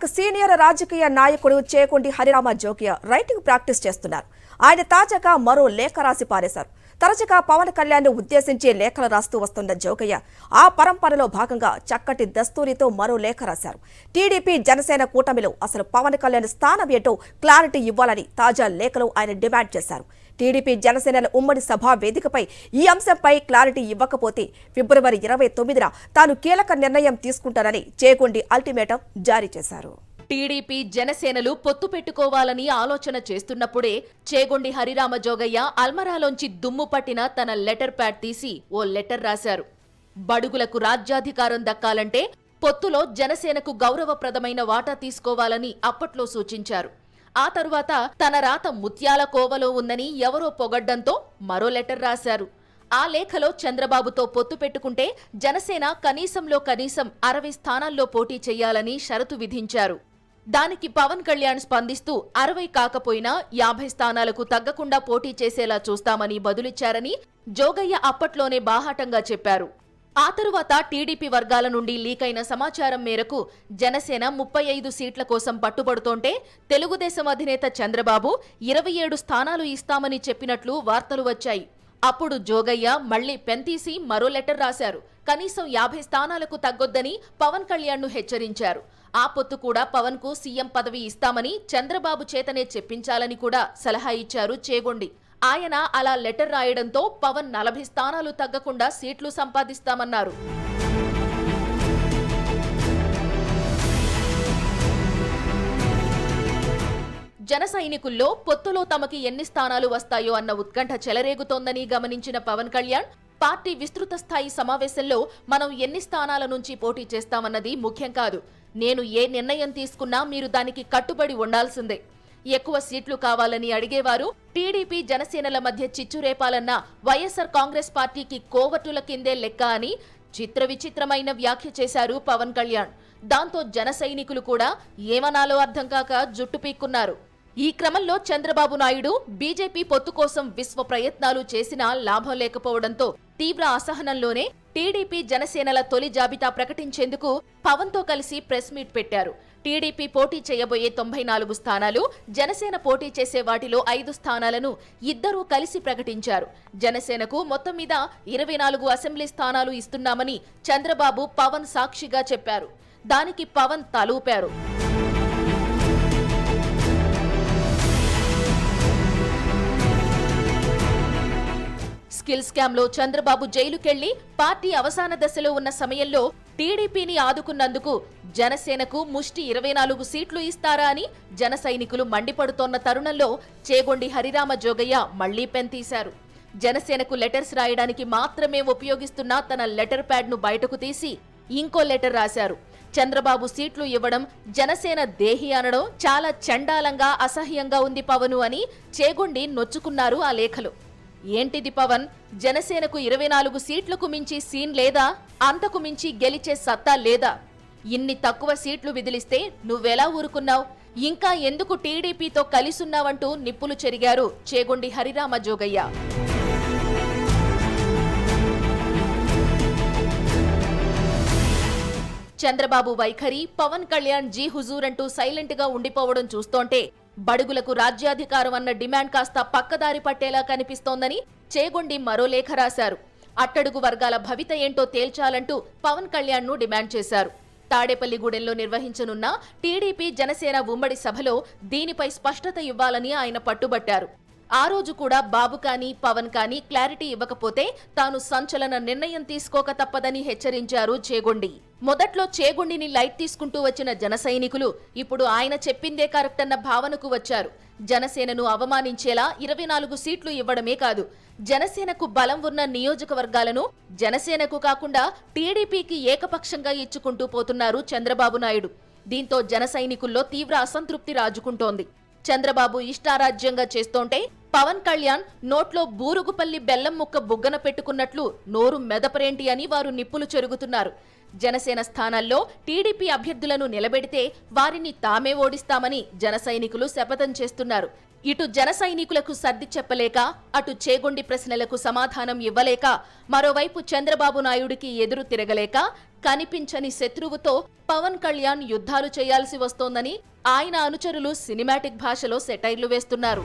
ఇక సీనియర్ రాజకీయ నాయకుడు చేకొండి హరిరామ జోగియా రైటింగ్ ప్రాక్టీస్ చేస్తున్నారు. ఆయన తాజాగా మరో లేఖ రాసి పారేశారు. తరచుగా పవన్ కళ్యాణ్ ఉద్దేశించి లేఖలు రాస్తూ వస్తున్న జోగయ్య ఆ పరంపరలో భాగంగా చక్కటి దస్తూరితో మరో లేఖ రాశారు. టీడీపీ జనసేన కూటమిలో అసలు పవన్ కళ్యాణ్ స్థానం ఏంటో క్లారిటీ ఇవ్వాలని తాజా లేఖలో ఆయన డిమాండ్ చేశారు. టీడీపీ జనసేనల ఉమ్మడి సభా వేదికపై ఈ అంశంపై క్లారిటీ ఇవ్వకపోతే ఫిబ్రవరి 29న తాను కీలక నిర్ణయం తీసుకుంటానని చేకొండి అల్టిమేటం జారీ చేశారు. టీడీపీ జనసేనలు పొత్తు పెట్టుకోవాలని ఆలోచన చేస్తున్నప్పుడే చేగొండి హరిరామ జోగయ్య అల్మరాలోంచి దుమ్ము పట్టిన తన లెటర్ ప్యాడ్ తీసి ఓ లెటర్ రాశారు. బడుగులకు రాజ్యాధికారం దక్కాలంటే పొత్తులో జనసేనకు గౌరవప్రదమైన వాటా తీసుకోవాలని అప్పట్లో సూచించారు. ఆ తరువాత తన రాత ముత్యాల కోవలో ఉందని ఎవరో పొగడ్డంతో మరో లెటర్ రాశారు. ఆ లేఖలో చంద్రబాబుతో పొత్తు పెట్టుకుంటే జనసేన కనీసంలో కనీసం 60 స్థానాల్లో పోటీ చేయాలని షరతు విధించారు. దానికి పవన్ కళ్యాణ్ స్పందిస్తూ 60 కాకపోయినా 50 స్థానాలకు తగ్గకుండా పోటీ చేసేలా చూస్తామని బదులిచ్చారని జోగయ్య అప్పట్లోనే బాహాటంగా చెప్పారు. ఆ తరువాత టీడీపీ వర్గాల నుండి లీకైన సమాచారం మేరకు జనసేన 35 సీట్ల కోసం పట్టుబడుతోంటే తెలుగుదేశం అధినేత చంద్రబాబు 27 స్థానాలు ఇస్తామని చెప్పినట్లు వార్తలు వచ్చాయి. అప్పుడు జోగయ్య మళ్లీ పెంతీసి మరో లెటర్ రాశారు. కనీసం 50 స్థానాలకు తగ్గొద్దని పవన్ కళ్యాణ్ను హెచ్చరించారు. ఆ పొత్తు కూడా పవన్ కు సీఎం పదవి ఇస్తామని చంద్రబాబు చేతనే చెప్పించాలని కూడా సలహా ఇచ్చారు చేగొండి. ఆయన అలా లెటర్ రాయడంతో పవన్ 40 స్థానాలు తగ్గకుండా సీట్లు సంపాదిస్తామన్నారు. జన సైనికుల్లో పొత్తులో తమకి ఎన్ని స్థానాలు వస్తాయో అన్న ఉత్కంఠ చెలరేగుతోందని గమనించిన పవన్ కళ్యాణ్ పార్టీ విస్తృత స్థాయి సమావేశంలో మనం ఎన్ని స్థానాల నుంచి పోటీ చేస్తామన్నది ముఖ్యం కాదు. నేను ఏ నిర్ణయం తీసుకున్నా మీరు దానికి కట్టుబడి ఉండాల్సిందే. ఎక్కువ సీట్లు కావాలని అడిగేవారు టీడీపీ జనసేనల మధ్య చిచ్చురేపాలన్న వైఎస్ఆర్ కాంగ్రెస్ పార్టీకి కోవటుల కిందే లెక్క అని చిత్రవిచిత్రమైన వ్యాఖ్య చేశారు పవన్ కళ్యాణ్. దాంతో జన సైనికులు కూడా ఏమనాలో అర్థం కాక జుట్టు పీక్కున్నారు. ఈ క్రమంలో చంద్రబాబు నాయుడు బీజేపీ పొత్తు కోసం విశ్వ ప్రయత్నాలు చేసినా లాభం లేకపోవడంతో తీవ్ర అసహనంలోనే టీడీపీ జనసేనల తొలి జాబితా ప్రకటించేందుకు పవన్ తో కలిసి ప్రెస్ మీట్ పెట్టారు. టీడీపీ పోటీ చేయబోయే 94 స్థానాలు, జనసేన పోటీ చేసే వాటిలో 5 స్థానాలను ఇద్దరూ కలిసి ప్రకటించారు. జనసేనకు మొత్తం మీద 24 అసెంబ్లీ స్థానాలు ఇస్తున్నామని చంద్రబాబు పవన్ సాక్షిగా చెప్పారు. దానికి పవన్ తలూపారు. స్కిల్ స్కామ్ లో చంద్రబాబు జైలుకెళ్లి పార్టీ అవసాన దశలో ఉన్న సమయంలో టీడీపీని ఆదుకున్నందుకు జనసేనకు ముష్టి 24 సీట్లు ఇస్తారా అని జన సైనికులు మండిపడుతోన్న తరుణంలో చేగొండి హరిరామ జోగయ్య మళ్లీ పెంతీశారు. జనసేనకు లెటర్స్ రాయడానికి మాత్రమే ఉపయోగిస్తున్న తన లెటర్ ప్యాడ్ ను బయటకు తీసి ఇంకో లెటర్ రాశారు. చంద్రబాబు సీట్లు ఇవ్వడం జనసేన దేహి అనడం చాలా చండాలంగా అసహ్యంగా ఉంది పవను అని చేగొండి నొచ్చుకున్నారు ఆ లేఖలు. ఏంటిది పవన్, జనసేనకు 24 సీట్లకు మించి సీన్ లేదా? అంతకు మించి గెలిచే సత్తా లేదా? ఇన్ని తక్కువ సీట్లు విదిలిస్తే నువ్వెలా ఊరుకున్నావు? ఇంకా ఎందుకు టీడీపీతో కలిసున్నావంటూ నిప్పులు చెరిగారు చేగొండి హరిరామ జోగయ్య. చంద్రబాబు వైఖరి, పవన్ కళ్యాణ్ జీ హుజూర్ అంటూ సైలెంట్ గా ఉండిపోవడం చూస్తోంటే బడుగులకు రాజ్యాధికారం అన్న డిమాండ్ కాస్త పక్కదారి పట్టేలా కనిపిస్తోందని చేగొండి మరో లేఖ రాశారు. అట్టడుగు వర్గాల భవిత ఏంటో తేల్చాలంటూ పవన్ కళ్యాణ్ ను డిమాండ్ చేశారు. తాడేపల్లిగూడెంలో నిర్వహించనున్న టీడీపీ జనసేన ఉమ్మడి సభలో దీనిపై స్పష్టత ఇవ్వాలని ఆయన పట్టుబట్టారు. ఆ రోజు కూడా బాబు కానీ పవన్ కానీ క్లారిటీ ఇవ్వకపోతే తాను సంచలన నిర్ణయం తీసుకోక తప్పదని హెచ్చరించారు చేగొండి. మొదట్లో చేగొండిని లైట్ తీసుకుంటూ వచ్చిన జన సైనికులు ఇప్పుడు ఆయన చెప్పిందే కరెక్ట్ అన్న భావనకు వచ్చారు. జనసేనను అవమానించేలా 24 సీట్లు ఇవ్వడమే కాదు, జనసేనకు బలం ఉన్న నియోజకవర్గాలను జనసేనకు కాకుండా టీడీపీకి ఏకపక్షంగా ఇచ్చుకుంటూ పోతున్నారు చంద్రబాబు నాయుడు. దీంతో జన సైనికుల్లో తీవ్ర అసంతృప్తి రాజుకుంటోంది. చంద్రబాబు ఇష్టారాజ్యంగా చేస్తోంటే పవన్ కళ్యాణ్ నోట్లో బూరుగుపల్లి బెల్లం ముక్క బుగ్గన పెట్టుకున్నట్లు నోరు మెదపరేంటి అని వారు నిప్పులు చెరుగుతున్నారు. జనసేన స్థానాల్లో టీడీపీ అభ్యర్థులను నిలబెడితే వారిని తామే ఓడిస్తామని జన సైనికులు శపథం చేస్తున్నారు. ఇటు జన సైనికులకు సర్ది చెప్పలేక, అటు చేగొండి ప్రశ్నలకు సమాధానం ఇవ్వలేక, మరోవైపు చంద్రబాబు నాయుడికి ఎదురు తిరగలేక కనిపించని శత్రువుతో పవన్ కళ్యాణ్ యుద్ధాలు చేయాల్సి వస్తోందని ఆయన అనుచరులు సినిమాటిక్ భాషలో సెటైర్లు వేస్తున్నారు.